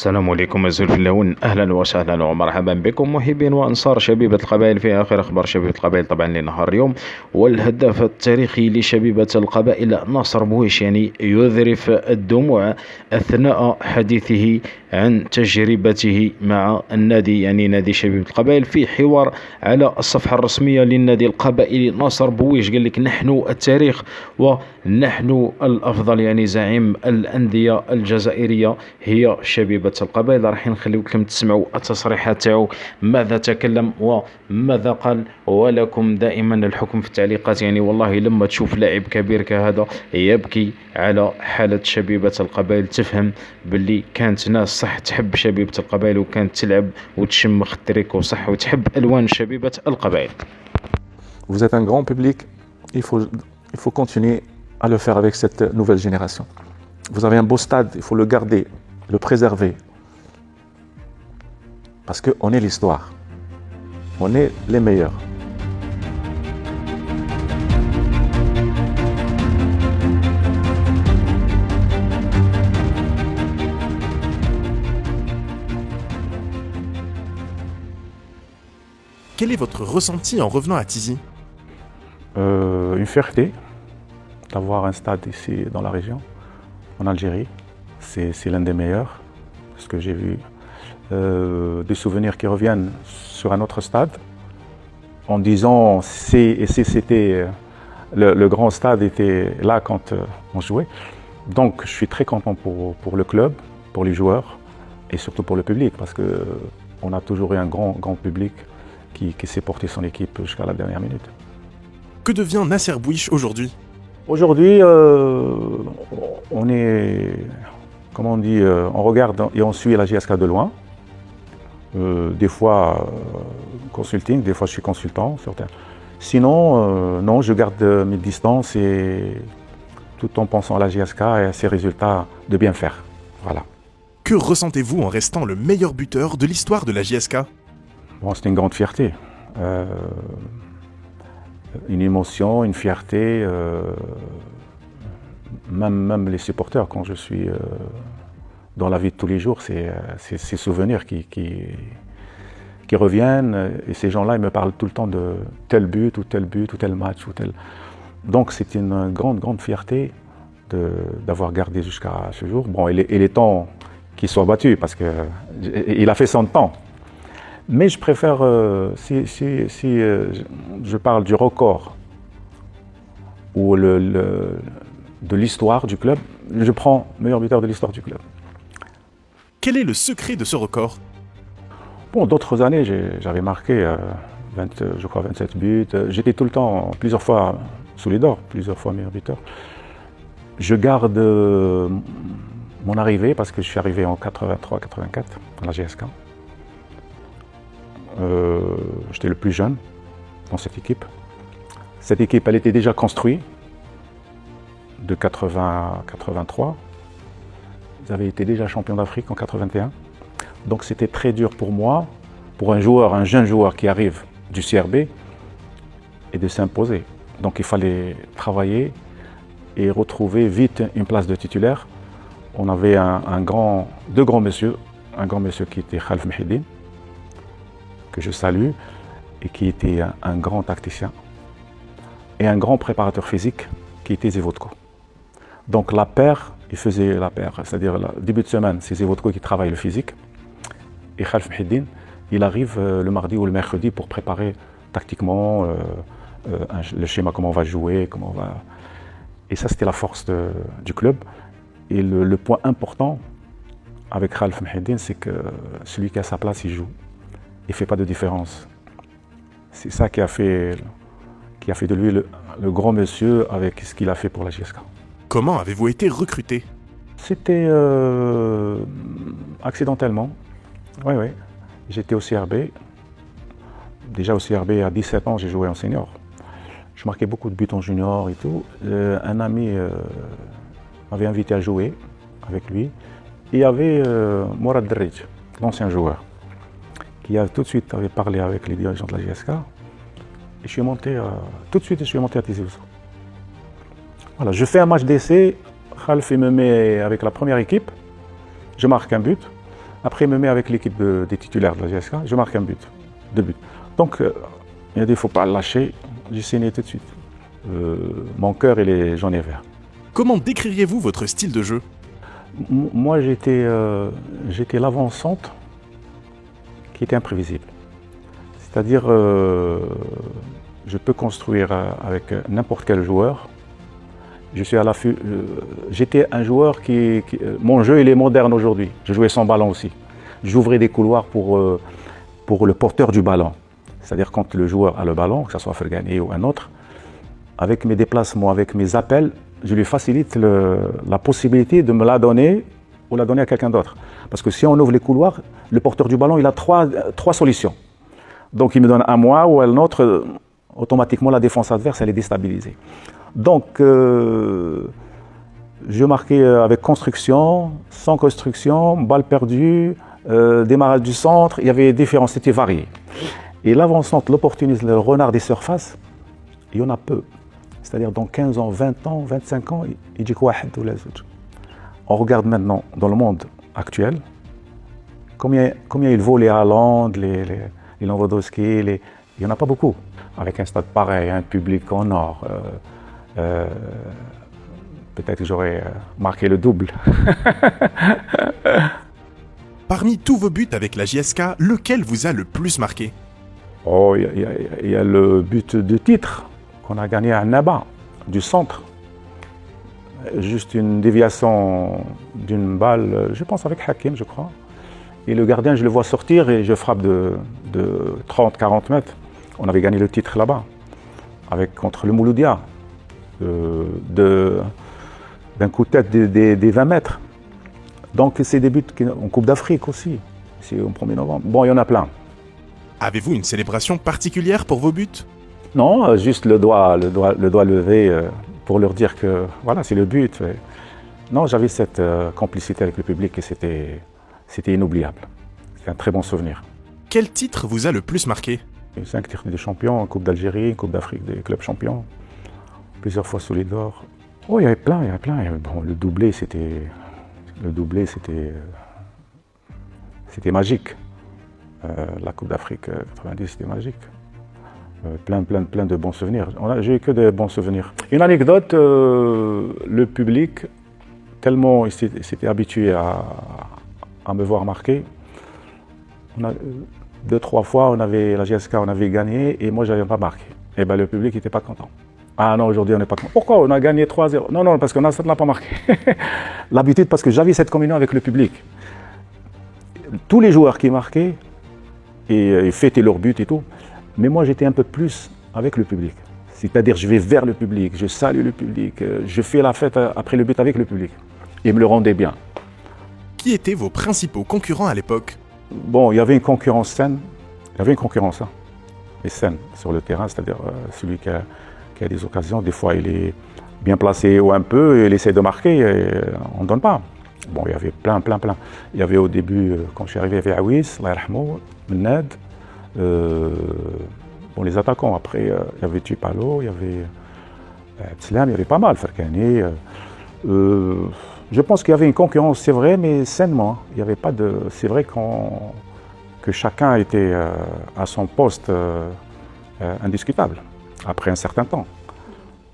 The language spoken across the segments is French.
السلام عليكم أزول اللون، أهلا وسهلا ومرحبا بكم محبين وأنصار شبيبة القبائل في آخر أخبار شبيبة القبائل طبعا لنهار اليوم. والهداف التاريخي لشبيبة القبائل ناصر بويش يعني يذرف الدموع أثناء حديثه عن تجربته مع النادي يعني نادي شبيبة القبائل في حوار على الصفحة الرسمية للنادي القبائلي. ناصر بويش قال لك نحن التاريخ ونحن الأفضل، يعني زعيم الأندية الجزائرية هي شبيبة القبائل. راح نخليو لكم تسمعوا التصريحات تاعو ماذا تكلم وماذا قال، ولكم دائما الحكم في التعليقات. يعني والله لما تشوف لاعب كبير كهذا يبكي على حالة شبيبة القبائل تفهم باللي كانت ناس صح تحب شبيبة القبائل وكانت تلعب وتشمخ التريكو صح وتحب ألوان شبيبة القبائل. Vous êtes un grand public, il faut continuer à le faire avec cette nouvelle génération. Vous avez un beau stade, il faut le garder, le préserver. Parce qu'on est l'histoire. On est les meilleurs. Quel est votre ressenti en revenant à Tizi ? Une fierté d'avoir un stade ici dans la région, en Algérie. C'est l'un des meilleurs, ce que j'ai vu. Des souvenirs qui reviennent sur un autre stade, en disant si c'était le grand stade était là quand on jouait. Donc je suis très content pour le club, pour les joueurs et surtout pour le public, parce qu'on a toujours eu un grand public qui s'est porté son équipe jusqu'à la dernière minute. Que devient Nasser Bouiche aujourd'hui ? Aujourd'hui, on est, comment on dit, on regarde et on suit la JSK de loin. Des fois consulting, des fois je suis consultant. Sinon, non, je garde mes distances et tout en pensant à la JSK et à ses résultats de bien faire. Voilà. Que ressentez-vous en restant le meilleur buteur de l'histoire de la JSK ? Bon, c'est une grande fierté. Une émotion, une fierté. Même les supporters, quand je suis dans la vie de tous les jours, c'est ces souvenirs qui reviennent. Et ces gens-là, ils me parlent tout le temps de tel but, ou tel match, ou tel... Donc c'est une grande fierté d'avoir gardé jusqu'à ce jour. Bon, il est temps qu'il soit battu, parce qu'il a fait son temps. Mais je préfère, si je parle du record ou de l'histoire du club, je prends meilleur buteur de l'histoire du club. Quel est le secret de ce record ? Bon, d'autres années, j'avais marqué 27 buts. J'étais tout le temps, plusieurs fois sous les d'or, plusieurs fois meilleur buteur. Je garde mon arrivée, parce que je suis arrivé en 83-84 à la GSK. J'étais le plus jeune dans cette équipe. Cette équipe, elle était déjà construite de 80 à 83. Ils avaient été déjà champions d'Afrique en 81. Donc c'était très dur pour moi, pour un jeune joueur qui arrive du CRB, et de s'imposer. Donc il fallait travailler et retrouver vite une place de titulaire. On avait deux grands messieurs, un grand monsieur qui était Khalf Mehidine, que je salue, et qui était un grand tacticien, et un grand préparateur physique qui était Zivotko. Donc la paire, il faisait la paire, c'est-à-dire le début de semaine, c'est Zivotko qui travaille le physique, et Khalf Mehidine, il arrive le mardi ou le mercredi pour préparer tactiquement le schéma, comment on va jouer, comment on va... Et ça, c'était la force du club. Et le point important avec Khalf Mehidine, c'est que celui qui a sa place, il joue. Il ne fait pas de différence. C'est ça qui a fait de lui le grand monsieur avec ce qu'il a fait pour la JSK. Comment avez-vous été recruté ? C'était accidentellement. Oui. J'étais au CRB. Déjà au CRB, à 17 ans, j'ai joué en senior. Je marquais beaucoup de buts en junior et tout. Un ami m'avait invité à jouer avec lui. Et il y avait Mourad Derridj, l'ancien joueur, qui tout de suite avait parlé avec les dirigeants de la JSK. Et tout de suite, je suis monté à Tizi Ouzou. Voilà, je fais un match d'essai, Khalf me met avec la première équipe, je marque un but. Après, il me met avec l'équipe des titulaires de la GSK, je marque un but, 2 buts. Donc, il a dit, il ne faut pas le lâcher, j'ai signé tout de suite. Mon cœur, il est jaune et vert. Comment décririez-vous votre style de jeu? Moi, j'étais l'avant-centre qui était imprévisible. C'est-à-dire, je peux construire avec n'importe quel joueur. Je suis à l'affût. J'étais un joueur mon jeu, il est moderne aujourd'hui. Je jouais sans ballon aussi. J'ouvrais des couloirs pour le porteur du ballon. C'est-à-dire quand le joueur a le ballon, que ce soit Fergani ou un autre, avec mes déplacements, avec mes appels, je lui facilite la possibilité de me la donner ou la donner à quelqu'un d'autre. Parce que si on ouvre les couloirs, le porteur du ballon, il a trois solutions. Donc il me donne à moi ou à un autre, automatiquement la défense adverse, elle est déstabilisée. Donc je marquais avec construction, sans construction, balle perdue, démarrage du centre, il y avait différents, c'était varié. Et l'avant-centre, l'opportunisme, le renard des surfaces, il y en a peu. C'est-à-dire dans 15 ans, 20 ans, 25 ans, il dit quoi? On regarde maintenant dans le monde actuel, combien il vaut les Haaland, les Lewandowski, il n'y en a pas beaucoup. Avec un stade pareil, un public en or, peut-être que j'aurais marqué le double. Parmi tous vos buts avec la JSK, lequel vous a le plus marqué? Oh, il y a le but de titre qu'on a gagné à Naba, du centre. Juste une déviation d'une balle, je pense avec Hakim, je crois. Et le gardien, je le vois sortir et je frappe de 30-40 mètres. On avait gagné le titre là-bas, contre le Mouloudia, d'un coup de tête des 20 mètres. Donc c'est des buts en Coupe d'Afrique aussi, c'est au 1er novembre. Bon, il y en a plein. Avez-vous une célébration particulière pour vos buts? Non, juste le doigt levé pour leur dire que voilà, c'est le but. Non, j'avais cette complicité avec le public et c'était inoubliable. C'est un très bon souvenir. Quel titre vous a le plus marqué? 5 titres de champion, Coupe d'Algérie, Coupe d'Afrique des clubs champions, plusieurs fois sous les d'or. Oh, il y avait plein. Bon, le doublé, c'était magique. La Coupe d'Afrique 90, c'était magique. Plein de bons souvenirs. J'ai eu que des bons souvenirs. Une anecdote, le public, tellement il s'était habitué à me voir marquer, 2-3 fois, la GSK, on avait gagné et moi, je n'avais pas marqué. Et bien, le public n'était pas content. Ah non, aujourd'hui, on n'est pas content. Pourquoi? On a gagné 3-0. Non, parce que ça ne l'a pas marqué. L'habitude, parce que j'avais cette communion avec le public. Tous les joueurs qui marquaient, et fêtaient leur but et tout, mais moi, j'étais un peu plus avec le public. C'est-à-dire, je vais vers le public, je salue le public, je fais la fête après le but avec le public. Et me le rendait bien. Qui étaient vos principaux concurrents à l'époque? Bon, il y avait une concurrence saine. Il y avait une concurrence, et saine sur le terrain, c'est-à-dire celui qui a des occasions, des fois il est bien placé ou un peu, et il essaie de marquer, et on ne donne pas. Bon, il y avait plein. Il y avait au début, quand je suis arrivé, il y avait Aouis, Allah yarhamou, Mennad, bon, les attaquants. Après, il y avait Tupalo, il y avait Tslam, il y avait pas mal, Ferkani. Je pense qu'il y avait une concurrence, c'est vrai, mais sainement. Il y avait pas de. C'est vrai que chacun était à son poste indiscutable, après un certain temps.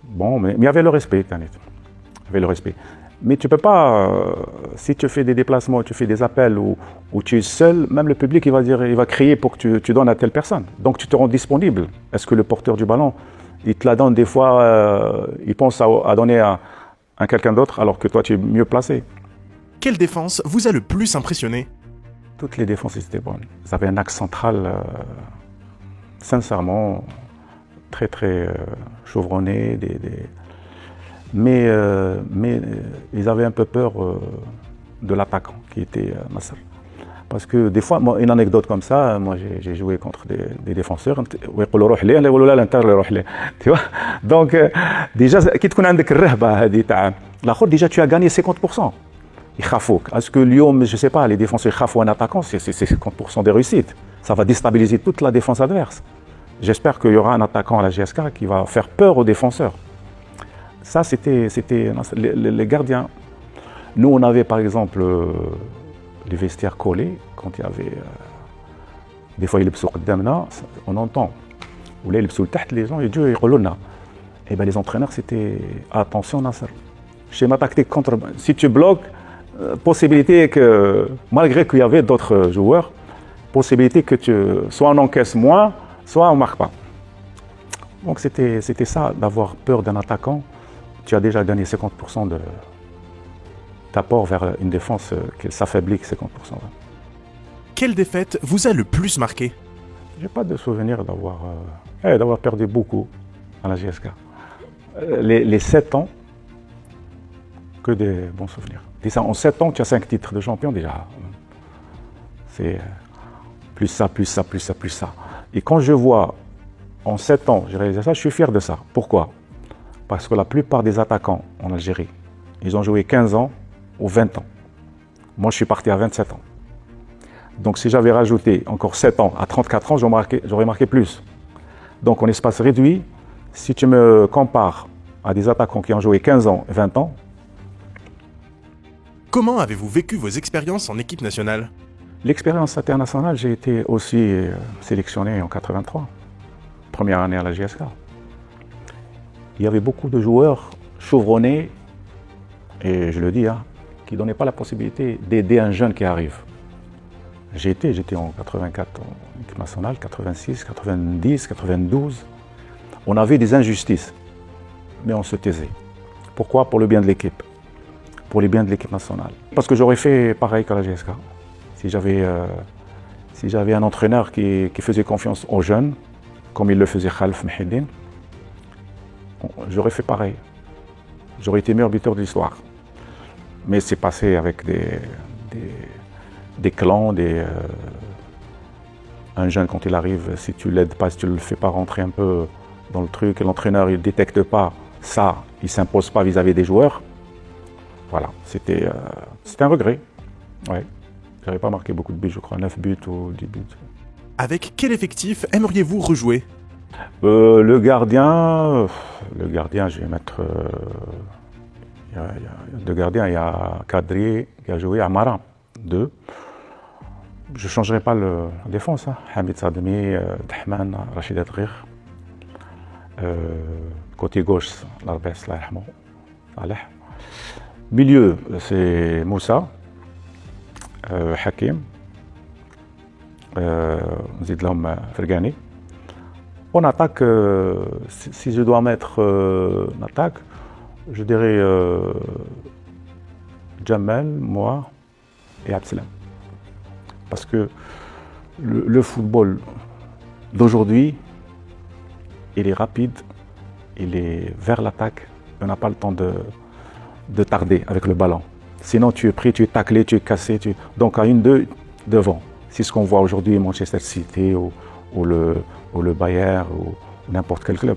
Bon, mais il y avait le respect, Tanit. Il y avait le respect. Mais tu ne peux pas, si tu fais des déplacements, tu fais des appels ou tu es seul, même le public il va crier pour que tu donnes à telle personne. Donc tu te rends disponible. Est-ce que le porteur du ballon, il te la donne des fois, il pense à donner à quelqu'un d'autre alors que toi tu es mieux placé. Quelle défense vous a le plus impressionné? Toutes les défenses étaient bonnes. Ils avaient un axe central, sincèrement, très chevronné. Mais ils avaient un peu peur de l'attaquant qui était Nasser. Parce que des fois, une anecdote comme ça, moi j'ai joué contre des défenseurs, tu vois. Donc déjà, déjà tu as gagné 50%. Est-ce que Lyon, je ne sais pas, les défenseurs khafou un attaquant, c'est 50% de réussite. Ça va déstabiliser toute la défense adverse. J'espère qu'il y aura un attaquant à la GSK qui va faire peur aux défenseurs. Ça, c'était les gardiens. Nous, on avait par exemple les vestiaires collés, quand il y avait... des fois, ils sont قدامنا, on entend. Ou là, ils sont تحت, les gens, ils disent, ils disent, et bien les entraîneurs, c'était attention, Nasser. Schéma tactique contre. Si tu bloques, possibilité que, malgré qu'il y avait d'autres joueurs, possibilité que tu soit on encaisse moins, soit on ne marque pas. Donc c'était ça, d'avoir peur d'un attaquant. Tu as déjà gagné 50% d'apport vers une défense qui s'affaiblit 50%. Quelle défaite vous a le plus marqué? J'ai pas de souvenir d'avoir perdu beaucoup à la JSK. Les 7 ans, que des bons souvenirs. En 7 ans, tu as 5 titres de champion déjà. C'est plus ça, plus ça, plus ça, plus ça. Et quand je vois, en 7 ans, j'ai réalisé ça, je suis fier de ça. Pourquoi? Parce que la plupart des attaquants en Algérie, ils ont joué 15 ans ou 20 ans. Moi, je suis parti à 27 ans. Donc, si j'avais rajouté encore 7 ans à 34 ans, j'aurais marqué plus. Donc, en espace réduit, si tu me compares à des attaquants qui ont joué 15 ans et 20 ans, comment avez-vous vécu vos expériences en équipe nationale? L'expérience internationale, j'ai été aussi sélectionné en 83, première année à la JSK. Il y avait beaucoup de joueurs chevronnés, et je le dis, qui ne donnaient pas la possibilité d'aider un jeune qui arrive. J'étais en 84 en équipe nationale, 86, 90, 92. On avait des injustices, mais on se taisait. Pourquoi? Pour le bien de l'équipe, pour le bien de l'équipe nationale. Parce que j'aurais fait pareil qu'à la GSK. Si j'avais un entraîneur qui faisait confiance aux jeunes, comme il le faisait Khalf Mehidine, j'aurais fait pareil. J'aurais été meilleur buteur de l'histoire. Mais c'est passé avec des clans, un jeune quand il arrive, si tu l'aides pas, si tu le fais pas rentrer un peu dans le truc, et l'entraîneur il détecte pas ça, il s'impose pas vis-à-vis des joueurs. Voilà, c'était un regret. Ouais. J'avais pas marqué beaucoup de buts, je crois, 9 buts ou 10 buts. Avec quel effectif aimeriez-vous rejouer? Le gardien, je vais mettre... il y a 2 gardiens, il y a Kadri qui a joué à Mara, 2. Je ne changerai pas la défense. Hamid Sadmi, Dahman, Rachid Adghir. Côté gauche, Larbes, Saleh. Milieu, c'est Moussa, Hakim, Zid Lom Fergani. En attaque, si je dois mettre une attaque, je dirais Jamel, moi et Absalam. Parce que le football d'aujourd'hui, il est rapide, il est vers l'attaque, on n'a pas le temps de tarder avec le ballon. Sinon, tu es pris, tu es taclé, tu es cassé. Donc, à 1-2 devant. C'est ce qu'on voit aujourd'hui Manchester City ou le Bayern ou n'importe quel club.